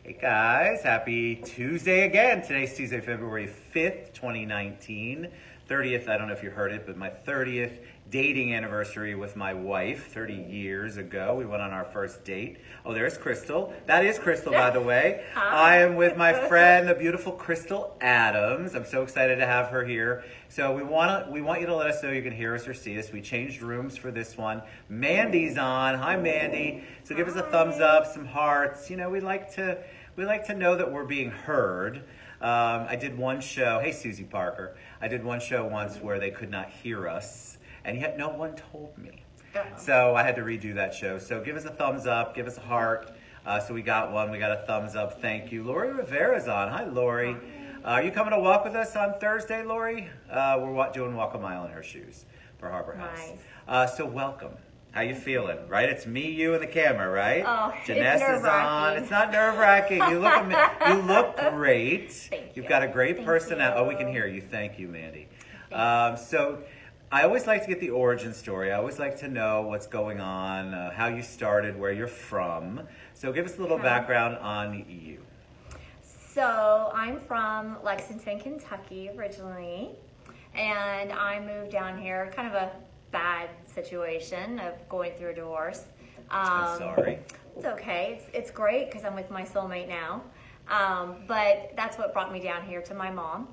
Hey guys, happy Tuesday again. Today's Tuesday, February 5th, 2019. 30th, I don't know if you heard it, but my 30th dating anniversary with my wife 30 years ago. We went on our first date. Oh, there's Crystal. That is Crystal, by the way. Hi. I am with my friend, the beautiful Crystal Adams. I'm so excited to have her here. So we want you to let us know you can hear us or see us. We changed rooms for this one. Mandy's on. Hi, Mandy. So give us a thumbs up, some hearts. You know, we like to know that we're being heard. I did one show. Hey, Susie Parker. I did one show once where they could not hear us, and yet no one told me. So I had to redo that show. So give us a thumbs up. Give us a heart. So we got one. We got a thumbs up. Thank you. Lori Rivera's on. Hi, Lori. Are you coming to walk with us on Thursday, Lori? We're doing Walk a Mile in Her Shoes for Harbor House. Nice. So welcome. How you feeling? Right? It's me, you, and the camera, right? Oh, Janess it's is on. nerve-wracking. It's not nerve-wracking. You look great. Thank You've you. got a great Thank personality. you. Oh, we can hear you. Thank you, Mandy. So I always like to get the origin story. I always like to know what's going on, how you started, where you're from. So give us a little background on you. So I'm from Lexington, Kentucky originally, and I moved down here, kind of a bad situation of going through a divorce. I'm sorry. It's okay. It's great because I'm with my soulmate now. But that's what brought me down here to my mom.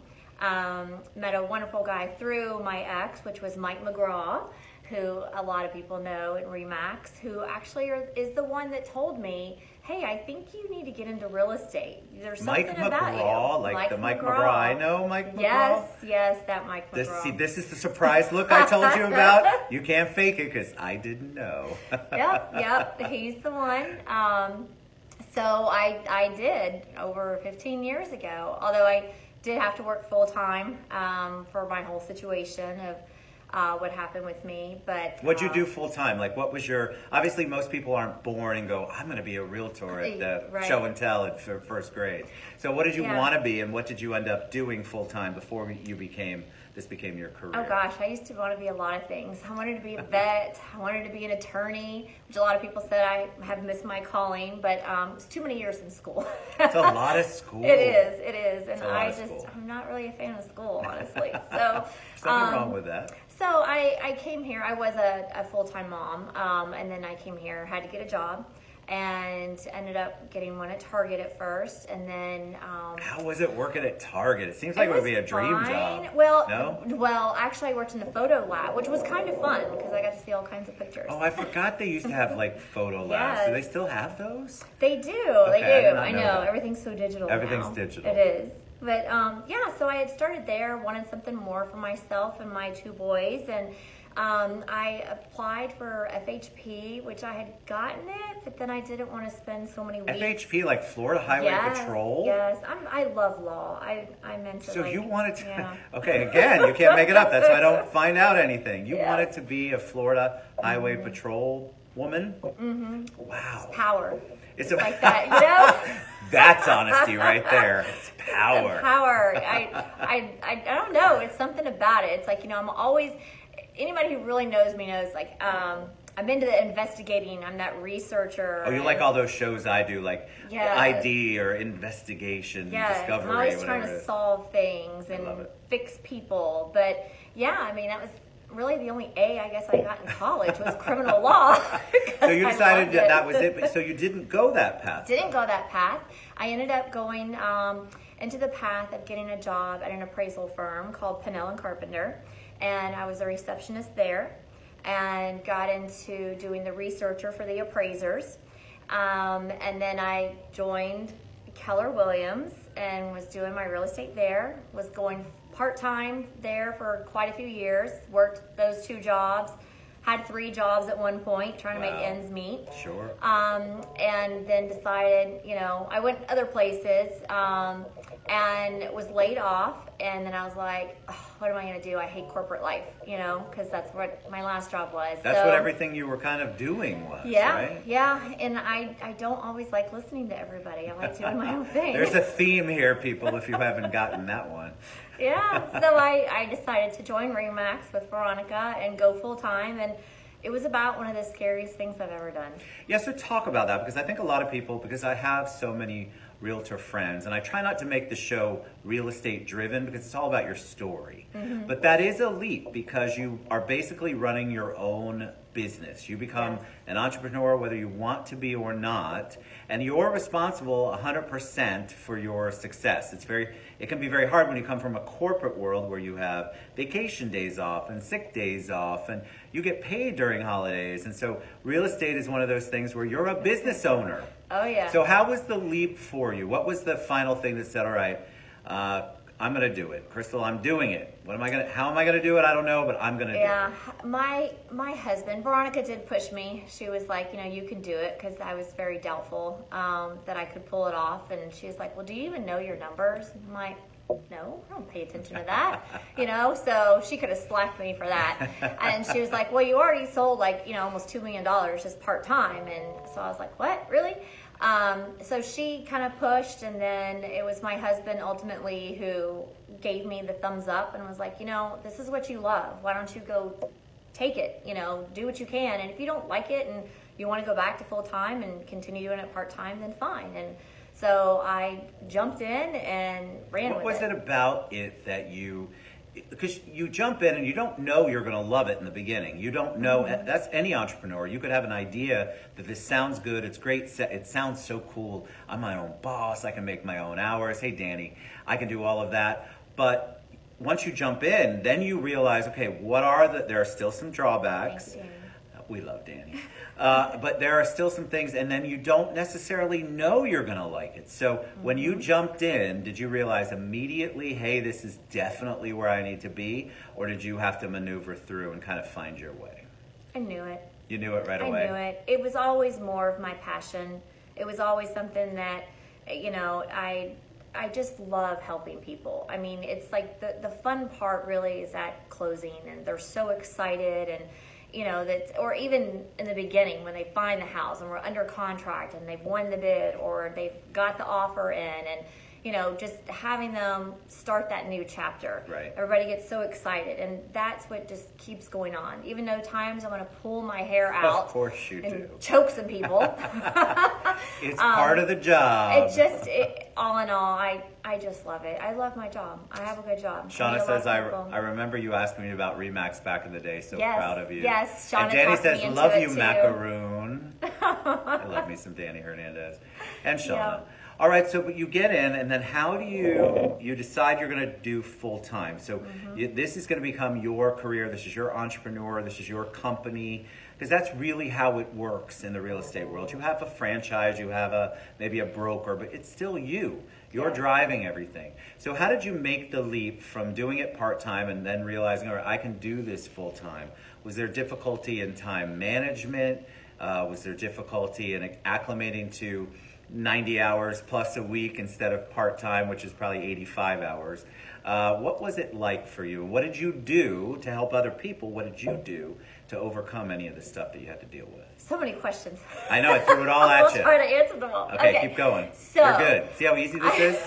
Met a wonderful guy through my ex, which was Mike McGraw, who a lot of people know in Remax, who actually is the one that told me, hey, I think you need to get into real estate. There's something Mike about McGraw, you. like the Mike McGraw. I know Mike McGraw. Yes, that Mike McGraw. This is the surprise look I told you about. You can't fake it because I didn't know. Yep, he's the one. So I did over 15 years ago, although I did have to work full time for my whole situation of what happened with me. But what'd you do full time? Like, what was your? Obviously, most people aren't born and go, "I'm going to be a realtor at the Right. show and tell at first grade." So, what did you Yeah. want to be, and what did you end up doing full time before this became your career? Oh gosh, I used to want to be a lot of things. I wanted to be a vet. I wanted to be an attorney, which a lot of people said I have missed my calling, but it's too many years in school. It's a lot of school. It is, and school. I'm not really a fan of school, honestly. So There's nothing wrong with that. So I came here. I was a full-time mom, and then I came here, had to get a job, and ended up getting one at Target at first, and then How was it working at Target? It seems like it would be a dream fine. job. Well, actually, I worked in the photo lab, which was kind of fun because I got to see all kinds of pictures. Oh, I forgot they used to have like photo labs. Do they Yes. still have those? They do. Okay, I They did do. not I know know. that. Everything's so digital Everything's now. digital. It is. But so I had started there, wanted something more for myself and my two boys, and I applied for FHP, which I had gotten it, but then I didn't want to spend so many weeks. FHP, like Florida Highway Patrol? Yes, I love law. I meant to. So you wanted to, yeah. okay, again, you can't make it up. That's why I don't find out anything. You Yeah. wanted to be a Florida Highway Patrol woman? Mm-hmm. Wow. Power. It's Like that, you know? That's honesty right there. It's power. Power. I don't know. It's something about it. It's like, I'm always, anybody who really knows me knows, like, I'm into the investigating. I'm that researcher. Oh, you like all those shows I do, like Yes. ID or investigation, Yes, discovery, I'm always whatever trying it to is. solve things love and it. fix people. But yeah, I mean, that was really the only A I guess I got in college was criminal law. So you I decided loved that was it, but so you didn't go that path. Didn't go that path. I ended up going into the path of getting a job at an appraisal firm called Pinnell and Carpenter, and I was a receptionist there, and got into doing the researcher for the appraisers, and then I joined Keller Williams and was doing my real estate there. Was going part-time there for quite a few years. Worked those two jobs. Had 3 jobs at one point, trying to make Wow. ends meet. Sure. And then decided, I went other places, and was laid off. And then I was like, oh, what am I going to do? I hate corporate life, because that's what my last job was. That's So, what everything you were kind of doing was, yeah, right? yeah. And I don't always like listening to everybody. I like doing my own thing. There's a theme here, people, if you haven't gotten that one. Yeah, so I decided to join Remax with Veronica and go full time, and it was about one of the scariest things I've ever done. Yeah, so talk about that, because I think a lot of people, because I have so many realtor friends, and I try not to make the show real estate driven because it's all about your story. But that is a leap because you are basically running your own business. You become an entrepreneur whether you want to be or not, and you're responsible 100% for your success. It can be very hard when you come from a corporate world where you have vacation days off and sick days off and you get paid during holidays. And so real estate is one of those things where you're a business owner. Oh yeah. So how was the leap for you? What was the final thing that said, all right, I'm going to do it. Crystal, I'm doing it. How am I going to do it? I don't know, but I'm going to do it. Yeah, my husband, Veronica, did push me. She was like, you can do it, because I was very doubtful that I could pull it off. And she was like, well, do you even know your numbers? I'm like, no, I don't pay attention to that. So she could have slapped me for that. And she was like, well, you already sold almost $2 million just part-time. And so I was like, what, really? So she kind of pushed, and then it was my husband ultimately who gave me the thumbs up and was like, this is what you love. Why don't you go take it, do what you can. And if you don't like it and you want to go back to full time and continue doing it part time, then fine. And so I jumped in and ran with it. What was it about it that because you jump in and you don't know you're going to love it in the beginning. You don't know. That's any entrepreneur. You could have an idea that this sounds good. It's great. It sounds so cool. I'm my own boss. I can make my own hours. Hey, Danny, I can do all of that. But once you jump in, then you realize, okay, there are still some drawbacks. Thanks, Danny. We love Danny. But there are still some things, and then you don't necessarily know you're going to like it. So when you jumped in, did you realize immediately, hey, this is definitely where I need to be? Or did you have to maneuver through and kind of find your way? I knew it. You knew it right away? I knew it. It was always more of my passion. It was always something that, I just love helping people. I mean, it's like the fun part really is at closing, and they're so excited, and or even in the beginning when they find the house and we're under contract and they've won the bid or they've got the offer in, and just having them start that new chapter. Right. Everybody gets so excited, and that's what just keeps going on. Even though times I want to pull my hair out. Of course you and do. Choke some people. It's part of the job. All in all, I just love it. I love my job. I have a good job. Shauna says, I remember you asking me about Remax back in the day. So proud of you. Yes, Shauna. And Danny says, love you, too. Macaroon. I love me some Danny Hernandez. And Shauna. Yeah. All right, so but you get in, and then how do you decide you're going to do full time? So this is going to become your career. This is your entrepreneur. This is your company. Because that's really how it works in the real estate world. You have a franchise, you have maybe a broker, but it's still you. You're driving everything. So how did you make the leap from doing it part-time and then realizing, all right, I can do this full-time? Was there difficulty in time management? Was there difficulty in acclimating to 90 hours plus a week instead of part-time, which is probably 85 hours? What was it like for you? What did you do to help other people? What did you do to overcome any of the stuff that you had to deal with? So many questions. I know, I threw it all at you. I'll try to answer them all. Okay, keep going. So, you're good. See how easy this is?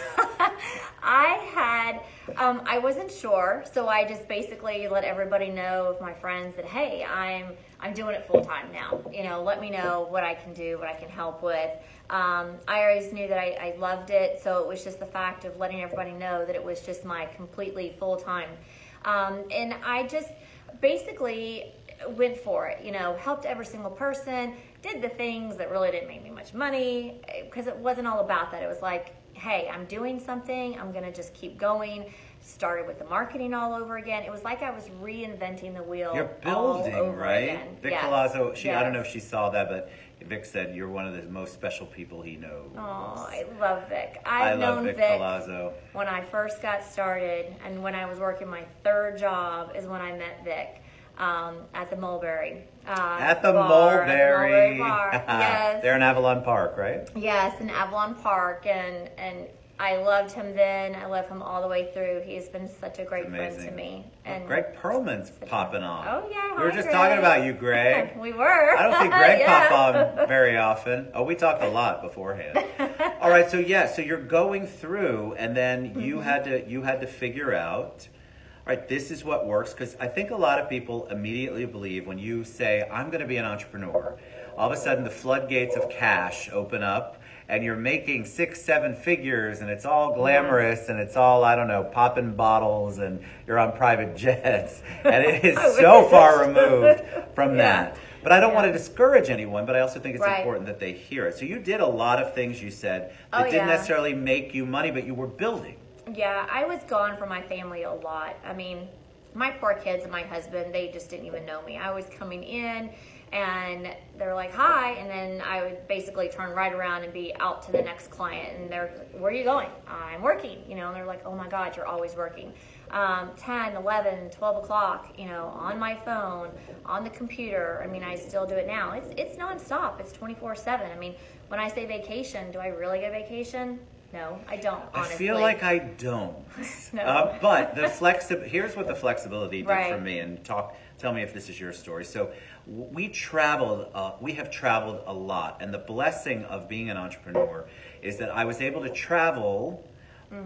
I wasn't sure, so I just basically let everybody know, of my friends, that, hey, I'm doing it full time now. Let me know what I can do, what I can help with. I always knew that I loved it, so it was just the fact of letting everybody know that it was just my completely full time. And I just basically went for it, helped every single person, did the things that really didn't make me much money, because it wasn't all about that. It was like, hey, I'm doing something, I'm going to just keep going. Started with the marketing all over again. It was like I was reinventing the wheel. You're building, all over right? Again. Vic Palazzo, I don't know if she saw that, but Vic said you're one of the most special people he knows. Oh, I love Vic. I I've love known Vic Vic Palazzo. when I first got started, and when I was working my third job is when I met Vic. At the Mulberry. At the bar, Mulberry. Bar. Yes. They're in Avalon Park, right? Yes, in Avalon Park, and I loved him then. I love him all the way through. He's been such a great friend to me. And Greg Perlman's popping on. Oh yeah, we were just Greg. talking about you, Greg. We were. I don't think Greg pop on very often. Oh, we talked a lot beforehand. All right, so so you're going through, and then you had to figure out. All right, this is what works, because I think a lot of people immediately believe when you say, I'm going to be an entrepreneur, all of a sudden the floodgates of cash open up and you're making 6-7 figures, and it's all glamorous, and it's all, I don't know, popping bottles, and you're on private jets, and it is so far removed from that. But I don't want to discourage anyone, but I also think it's important that they hear it. So you did a lot of things, you said, that didn't necessarily make you money, but you were building. Yeah, I was gone from my family a lot. I mean, my poor kids and my husband, they just didn't even know me. I was coming in and they're like, hi, and then I would basically turn right around and be out to the next client, and they're, where are you going? I'm working, you know, and they're like, oh my God, you're always working. 10, 11, 12 o'clock, you know, on my phone, on the computer. I mean, I still do it now. It's nonstop. It's 24/7. I mean, when I say vacation, do I really get a vacation? No, I don't, honestly. I feel like I don't. No. But here's what the flexibility did for me, and tell me if this is your story. So we have traveled a lot, and the blessing of being an entrepreneur is that I was able to travel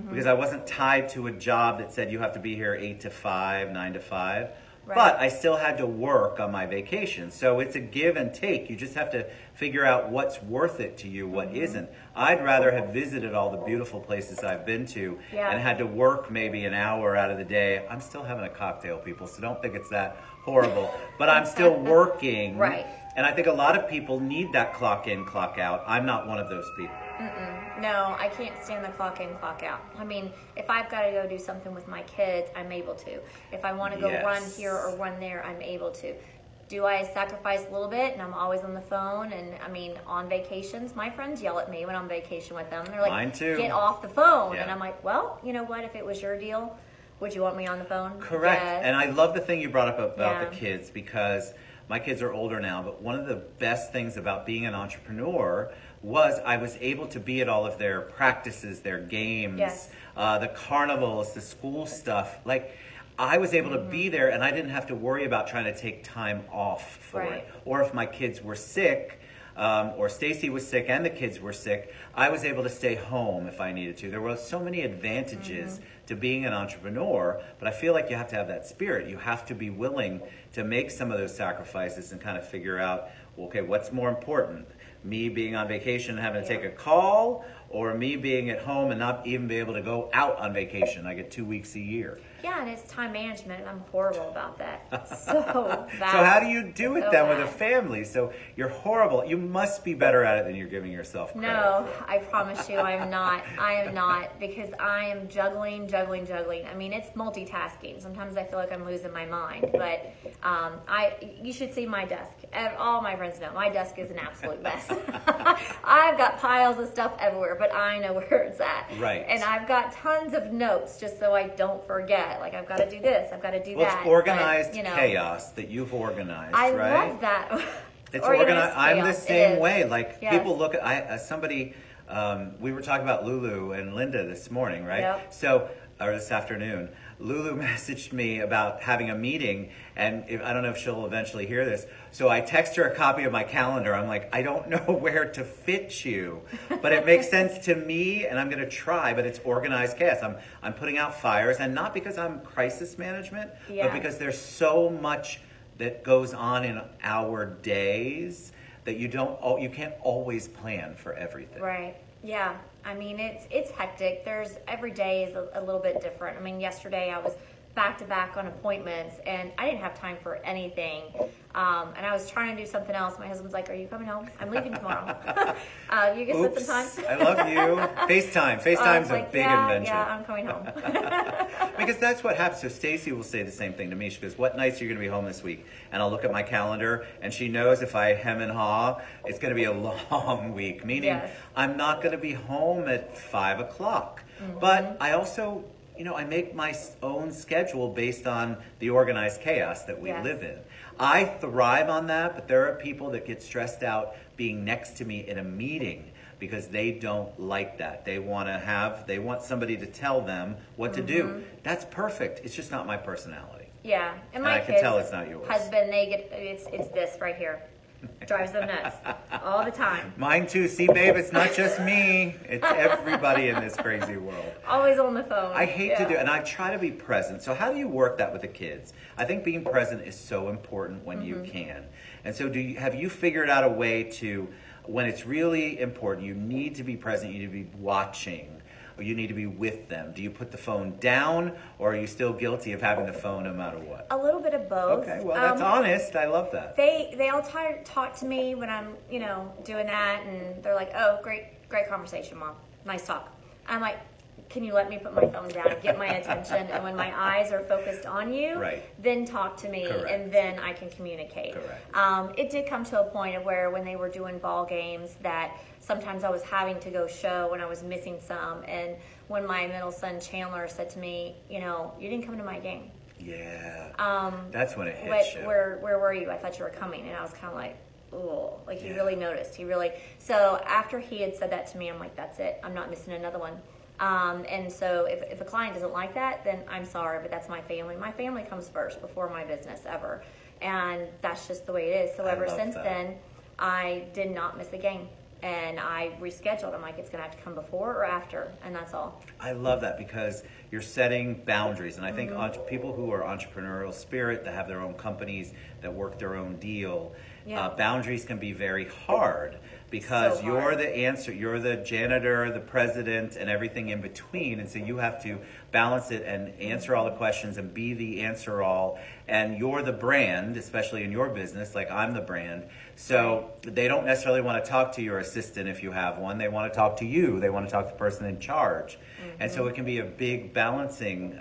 because I wasn't tied to a job that said you have to be here 8 to 5, 9 to 5. Right. But I still had to work on my vacation. So it's a give and take. You just have to figure out what's worth it to you, what isn't. I'd rather have visited all the beautiful places I've been to and had to work maybe an hour out of the day. I'm still having a cocktail, people, so don't think it's that horrible. But I'm still working. Right. And I think a lot of people need that clock in, clock out. I'm not one of those people. No, I can't stand the clock in, clock out. I mean, if I've got to go do something with my kids, I'm able to. If I want to go run here or run there, I'm able to. Do I sacrifice a little bit? And I'm always on the phone. And I mean, on vacations, my friends yell at me when I'm on vacation with them. They're like, mine too. Get off the phone. And I'm like, well, you know what? If it was your deal, would you want me on the phone? Correct. Yes. And I love the thing you brought up about the kids, because my kids are older now, but one of the best things about being an entrepreneur was I was able to be at all of their practices, their games, the carnivals, the school stuff. Like, I was able to be there, and I didn't have to worry about trying to take time off for it. Or if my kids were sick, or Stacy was sick and the kids were sick, I was able to stay home if I needed to. There were so many advantages to being an entrepreneur, but I feel like you have to have that spirit. You have to be willing to make some of those sacrifices and kind of figure out, well, okay, what's more important? Me being on vacation and having to take a call, or me being at home and not even be able to go out on vacation? I get 2 weeks a year. Yeah, and it's time management. I'm horrible about that. So bad. So how do you do it then with a family? So you're horrible. You must be better at it than you're giving yourself credit. No, I promise you I am not. I am not, because I am juggling. I mean, it's multitasking. Sometimes I feel like I'm losing my mind, but you should see my desk. All my friends know my desk is an absolute mess. I've got piles of stuff everywhere, but I know where it's at. Right. And I've got tons of notes just so I don't forget. Like, I've got to do this, I've got to do that. Well, it's organized chaos that you've organized, right? I love that. It's organized. I'm the same way. Like, people look at somebody. We were talking about Lulu and Linda this morning, right? Yep. So, or this afternoon, Lulu messaged me about having a meeting, and I don't know if she'll eventually hear this. So I text her a copy of my calendar. I'm like, I don't know where to fit you, but it makes sense to me, and I'm going to try. But it's organized chaos. I'm putting out fires, and not because I'm crisis management, but because there's so much that goes on in our days that you can't always plan for everything. Right. Yeah. I mean, it's hectic. Every day is a little bit different. I mean, yesterday I was back to back on appointments, and I didn't have time for anything. And I was trying to do something else. My husband's like, "Are you coming home? I'm leaving tomorrow. You can spend some time." I love you. FaceTime. FaceTime's a big invention. Yeah, I'm coming home. Because that's what happens. So Stacy will say the same thing to me. She goes, "What nights are you going to be home this week?" And I'll look at my calendar, and she knows if I hem and haw, it's going to be a long week. Meaning, I'm not going to be home at 5 o'clock. But I also, I make my own schedule based on the organized chaos that we live in. I thrive on that, but there are people that get stressed out being next to me in a meeting because they don't like that. They want somebody to tell them what to do. That's perfect. It's just not my personality. Yeah, and my I can tell it's not yours. Husband, it's this right here. Drives them nuts all the time. Mine too. See, babe, it's not just me. It's everybody in this crazy world. Always on the phone. I hate to do it, and I try to be present. So how do you work that with the kids? I think being present is so important when you can. And so have you figured out a way to when it's really important, you need to be present, you need to be watching, or you need to be with them. Do you put the phone down, or are you still guilty of having the phone no matter what? A little bit of both. Okay, well, that's honest. I love that. They all talk to me when I'm, doing that, and they're like, "Oh, great conversation, Mom. Nice talk." I'm like, "Can you let me put my phone down and get my attention?" And when my eyes are focused on you, right, then talk to me, correct, and then I can communicate. Correct. It did come to a point of where when they were doing ball games that sometimes I was having to go show when I was missing some. And when my middle son Chandler said to me, "You didn't come to my game." Yeah. That's when it hits you. Where were you? I thought you were coming. And I was kind of like, oh, like he really noticed. So after he had said that to me, I'm like, that's it. I'm not missing another one. And so if a client doesn't like that, then I'm sorry, but that's my family. My family comes first before my business ever. And that's just the way it is. So ever since then, I did not miss a game. And I rescheduled. I'm like, it's going to have to come before or after, and that's all. I love that because you're setting boundaries. And I think people who are entrepreneurial spirit, that have their own companies, that work their own deal, boundaries can be very hard because you're the answer. You're the janitor, the president, and everything in between. And so you have to balance it and answer all the questions and be the answer all. And you're the brand, especially in your business, like I'm the brand. So they don't necessarily want to talk to your assistant if you have one. They want to talk to you. They want to talk to the person in charge. And so it can be a big balancing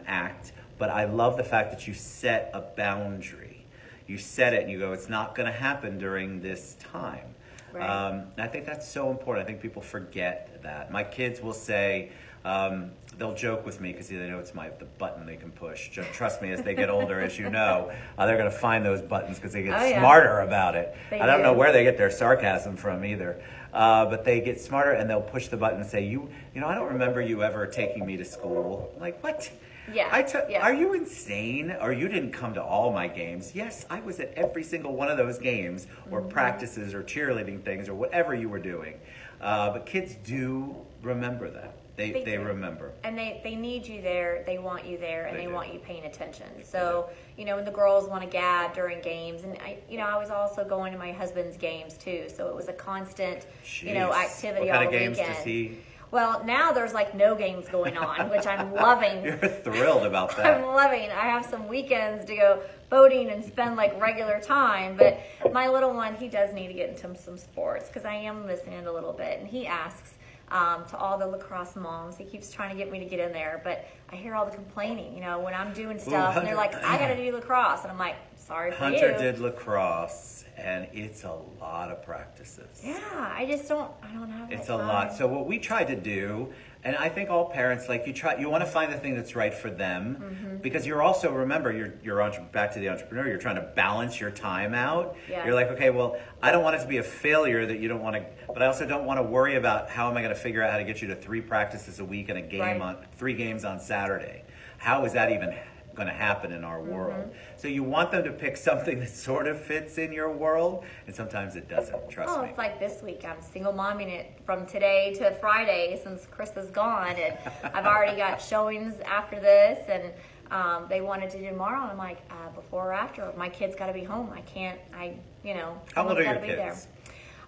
act. But I love the fact that you set a boundary. You set it and you go, it's not going to happen during this time. Right. I think that's so important. I think people forget that. My kids will say, they'll joke with me because they know it's the button they can push. Just trust me, as they get older, as you know, they're going to find those buttons because they get smarter about it. I don't know where they get their sarcasm from either. But they get smarter and they'll push the button and say, I don't remember you ever taking me to school. I'm like, what? Yeah. Are you insane? Or you didn't come to all my games? Yes, I was at every single one of those games or practices or cheerleading things or whatever you were doing. But kids do remember that. They remember. And they need you there, they want you there, and they want you paying attention. So, when the girls want to gab during games, and I was also going to my husband's games too, so it was a constant, activity all the weekend. What kind of games does he? Well, now there's like no games going on, which I'm loving. You're thrilled about that. I'm loving. I have some weekends to go boating and spend like regular time, but my little one, he does need to get into some sports because I am missing it a little bit, and he asks to all the lacrosse moms. He keeps trying to get me to get in there, but I hear all the complaining, when I'm doing stuff, and they're like, I got to do lacrosse, and I'm like, sorry for you. Hunter did lacrosse, and it's a lot of practices. Yeah, I don't have It's a lot. So what we tried to do, and I think all parents, you want to find the thing that's right for them, because you're also, remember, you're back to the entrepreneur, you're trying to balance your time out. Yes. You're like, okay, well, I don't want it to be a failure that you don't want to, but I also don't want to worry about how am I going to figure out how to get you to 3 practices a week and a game 3 games on Saturday. How is that even going to happen in our world? So you want them to pick something that sort of fits in your world, and sometimes it doesn't. Trust me. It's like this week. I'm single momming it from today to Friday since Chris is gone, and I've already got showings after this, and they wanted to do tomorrow. And I'm like, before or after? My kid's got to be home. How old are your kids? There.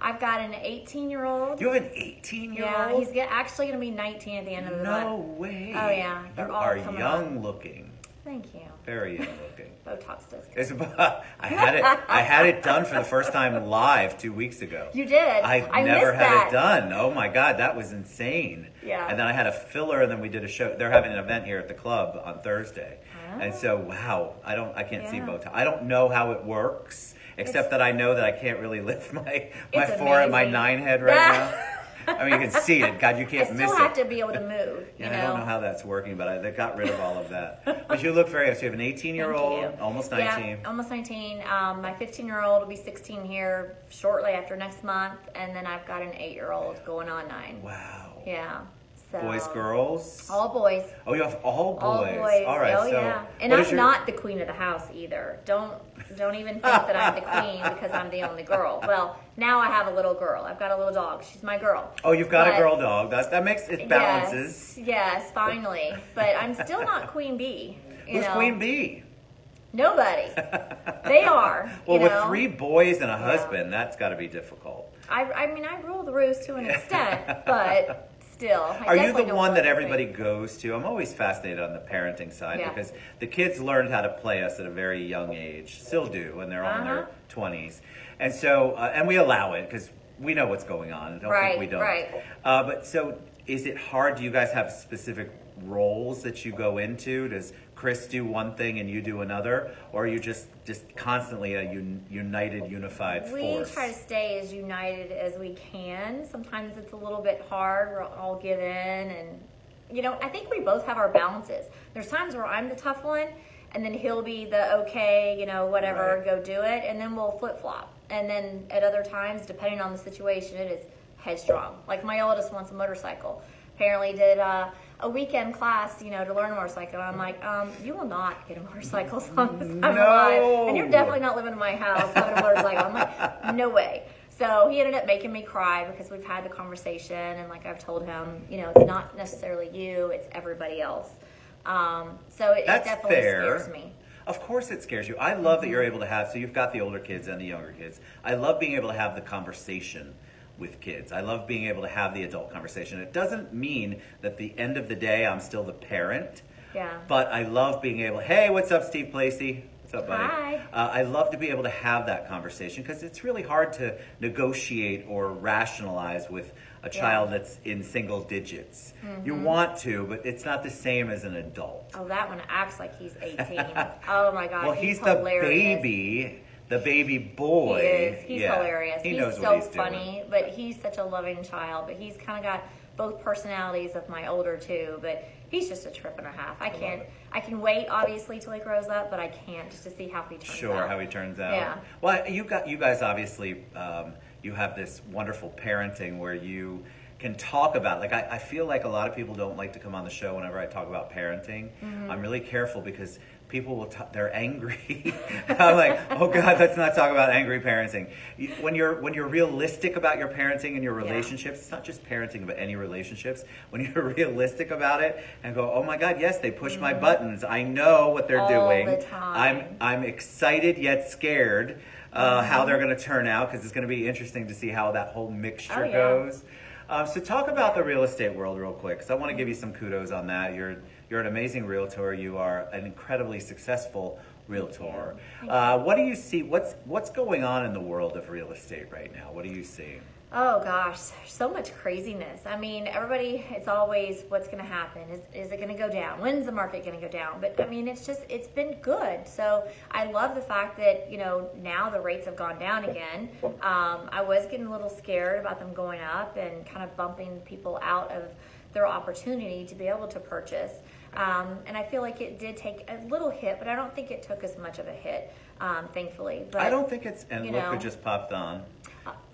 I've got an 18-year-old. You have an 18-year-old? Yeah, he's actually going to be 19 at the end of the month. No way. Oh yeah, they're all are coming young up. looking. Thank you. Very young looking. Botox does. I had it done for the first time live 2 weeks ago. You did? I never had it done. Oh my God, that was insane. Yeah. And then I had a filler, and then we did a show. They're having an event here at the club on Thursday. Oh. And so, wow, I can't see Botox. I don't know how it works, except that I know that I can't really lift my 9 head right now. I mean, you can see it. God, you can't miss it. I still have to be able to move. I don't know how that's working, but they got rid of all of that. But you look very young. So you have an 18-year-old, almost 19. Yeah, almost 19. My 15-year-old will be 16 here shortly after next month, and then I've got an 8-year-old going on 9. Wow. Yeah. So, boys, girls? All boys. Oh, you have all boys. All boys. All right. Oh, yeah. And I'm not the queen of the house either. Don't even think that I'm the queen because I'm the only girl. Well, now I have a little girl. I've got a little dog. She's my girl. Oh, you've got a girl dog. That makes it balances. Yes, finally. But I'm still not Queen Bee. Who's Queen Bee? Nobody. They are. Well, with 3 boys and a husband, that's got to be difficult. I mean, I rule the roost to an extent, but still. Are you the one that everybody goes to? I'm always fascinated on the parenting side because the kids learned how to play us at a very young age, still do, and they're all in their 20s. And so, and we allow it because we know what's going on. I don't think we don't. Right. But so is it hard? Do you guys have specific roles that you go into? Does Chris do one thing and you do another? Or are you just constantly a united, unified force? We try to stay as united as we can. Sometimes it's a little bit hard. We'll all give in. And, you know, I think we both have our balances. There's times where I'm the tough one, and then he'll be the okay, you know, whatever, go do it. And then we'll flip-flop. And then at other times, depending on the situation, it is headstrong. Like my oldest wants a motorcycle. Apparently did a weekend class, you know, to learn a motorcycle. I'm like, you will not get a motorcycle as long as I'm alive. And you're definitely not living in my house having a motorcycle. I'm like, no way. So he ended up making me cry because we've had the conversation, and like I've told him, you know, it's not necessarily you, it's everybody else. So it definitely scares me. Of course it scares you. I love that you're able to have, so you've got the older kids and the younger kids. I love being able to have the conversation with kids. I love being able to have the adult conversation. It doesn't mean that at the end of the day I'm still the parent. Yeah. But I love being able, hey, what's up, Steve Placey? What's up, buddy? Hi. I love to be able to have that conversation because it's really hard to negotiate or rationalize with a child that's in single digits. You want to, but it's not the same as an adult. Oh, that one acts like he's 18. Oh my God. Well, he's hilarious. the baby boy. He is. He's hilarious. He he's knows so what he's funny, doing. but he's such a loving child. But he's kind of got both personalities of my older two. But he's just a trip and a half. I can wait obviously till he grows up, but I can't just to see how he turns out. Sure, how he turns out. Yeah. Well, you guys obviously you have this wonderful parenting where you can talk about, like I feel like a lot of people don't like to come on the show whenever I talk about parenting. I'm really careful because people will they're angry. I'm like, oh God, let's not talk about angry parenting. When you're realistic about your parenting and your relationships, it's not just parenting but any relationships. When you're realistic about it and go, oh my God, yes, they push my buttons. I know what they're doing. All the time. I'm excited yet scared how they're going to turn out because it's going to be interesting to see how that whole mixture goes. So talk about the real estate world real quick, because I want to give you some kudos on that. You're an amazing realtor. You are an incredibly successful realtor. What do you see? What's going on in the world of real estate right now? What do you see? Oh gosh, so much craziness. I mean, everybody, it's always what's going to happen. Is it going to go down? When's the market going to go down? But I mean, it's been good. So I love the fact that, you know, now the rates have gone down again. I was getting a little scared about them going up and kind of bumping people out of their opportunity to be able to purchase. And I feel like it did take a little hit, but I don't think it took as much of a hit, thankfully. But I don't think it's, and look who just popped on.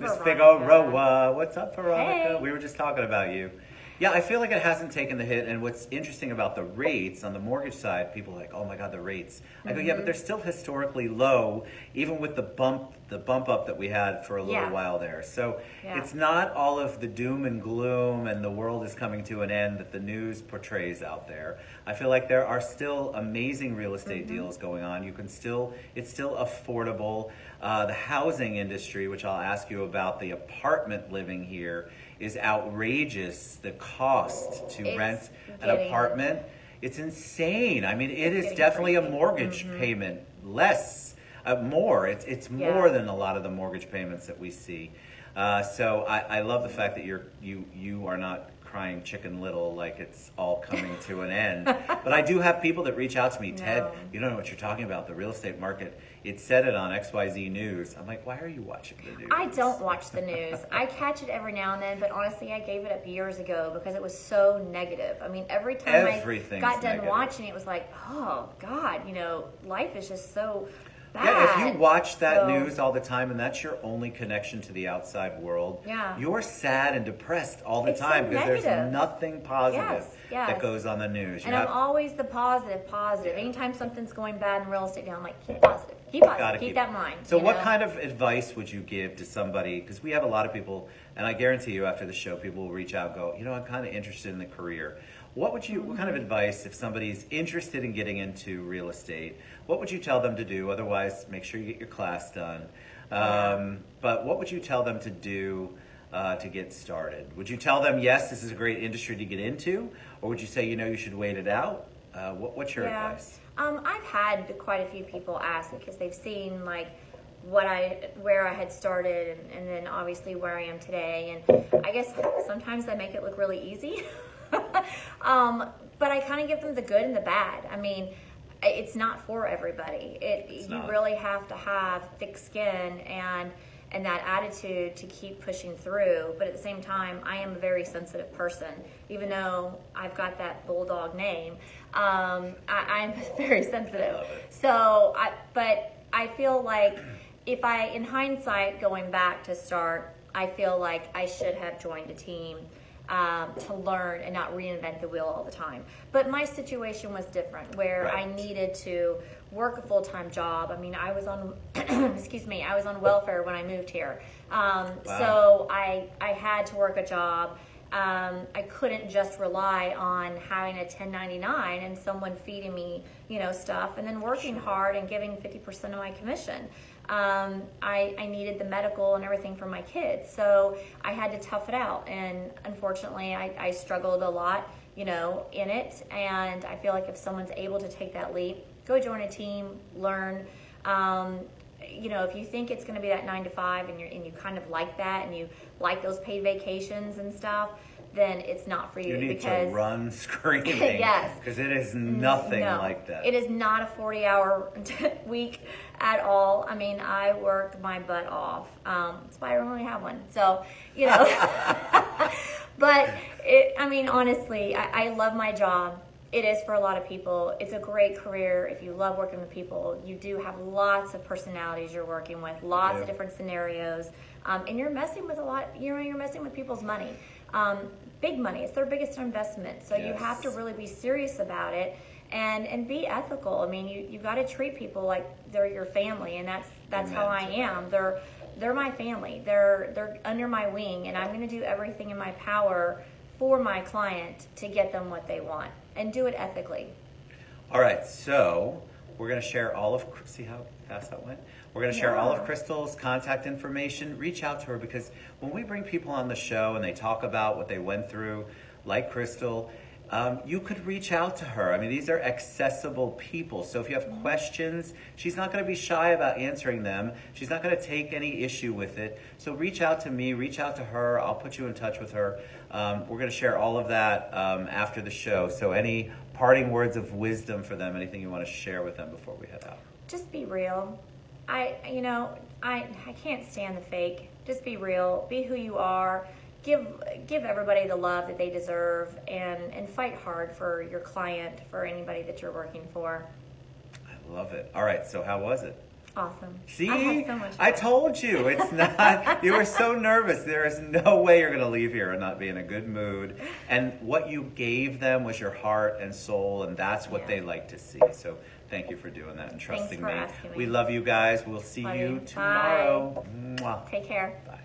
Miss Figueroa, what's up, Veronica? Hey. We were just talking about you. Yeah, I feel like it hasn't taken the hit. And what's interesting about the rates on the mortgage side, people are like, oh my God, the rates. I go, yeah, but they're still historically low, even with the bump up that we had for a little while there. So it's not all of the doom and gloom and the world is coming to an end that the news portrays out there. I feel like there are still amazing real estate deals going on. It's still affordable. The housing industry, which I'll ask you about, the apartment living here is outrageous. The cost to rent an apartment, it's insane. I mean, it is definitely a mortgage payment less, more. It's more than a lot of the mortgage payments that we see. So I love the fact that you are not crying Chicken Little like it's all coming to an end. But I do have people that reach out to me, Ted, you don't know what you're talking about, the real estate market. It said it on XYZ News. I'm like, why are you watching the news? I don't watch the news. I catch it every now and then, but honestly, I gave it up years ago because it was so negative. I mean, every time I got done watching it, it was like, oh God, you know, life is just so bad. Yeah, if you watch that news all the time and that's your only connection to the outside world, you're sad and depressed all the time because there's nothing positive that goes on the news. And I'm always the positive. Anytime something's going bad in real estate, I'm like, keep positive. Keep that in mind. So what kind of advice would you give to somebody? Because we have a lot of people, and I guarantee you after the show, people will reach out and go, you know, I'm kind of interested in the career. What kind of advice, if somebody's interested in getting into real estate, what would you tell them to do? Otherwise, make sure you get your class done. But what would you tell them to do to get started? Would you tell them, yes, this is a great industry to get into? Or would you say, you should wait it out? What's your advice? I've had quite a few people ask because they've seen like where I had started and then obviously where I am today. And I guess sometimes I make it look really easy. But I kind of give them the good and the bad. I mean, it's not for everybody. You really have to have thick skin and that attitude to keep pushing through. But at the same time, I am a very sensitive person. Even though I've got that bulldog name, I'm very sensitive. But I feel like in hindsight, going back to start, I feel like I should have joined a team to learn and not reinvent the wheel all the time. But my situation was different, where I needed to work a full-time job. I mean, I was on, I was on welfare when I moved here. So I had to work a job. I couldn't just rely on having a 1099 and someone feeding me, stuff, and then working hard and giving 50% of my commission. I needed the medical and everything for my kids, so I had to tough it out. And unfortunately, I struggled a lot, in it. And I feel like if someone's able to take that leap, go join a team, learn. If you think it's going to be that 9 to 5 and you kind of like that and you like those paid vacations and stuff, then it's not for you. You need to run screaming. Yes. Because it is nothing like that. It is not a 40-hour week at all. I mean, I work my butt off. That's why I only have one. So, but honestly, I love my job. It is for a lot of people. It's a great career. If you love working with people, you do have lots of personalities you're working with, lots of different scenarios. And you're messing with you're messing with people's money. Big money. It's their biggest investment. So you have to really be serious about it and be ethical. I mean, you got to treat people like they're your family, and that's how I am. They're my family. They're under my wing, and I'm going to do everything in my power for my client to get them what they want and do it ethically. All right, so we're going to share see how fast that went? We're going to share all of Crystal's contact information. Reach out to her, because when we bring people on the show and they talk about what they went through, like Crystal, you could reach out to her. I mean, these are accessible people. So if you have questions, she's not going to be shy about answering them. She's not going to take any issue with it. So reach out to me, reach out to her. I'll put you in touch with her. We're going to share all of that after the show. So any parting words of wisdom for them, anything you want to share with them before we head out? Just be real. I can't stand the fake. Just be real. Be who you are. Give everybody the love that they deserve, and fight hard for your client, for anybody that you're working for. I love it. All right, so how was it? Awesome. See, I had so much fun. I told you, it's not, you were so nervous. There is no way you're going to leave here and not be in a good mood. And what you gave them was your heart and soul, and that's what they like to see. So thank you for doing that and trusting me. Thanks for asking me. We love you guys. We'll see you tomorrow. Bye. Mwah. Take care. Bye.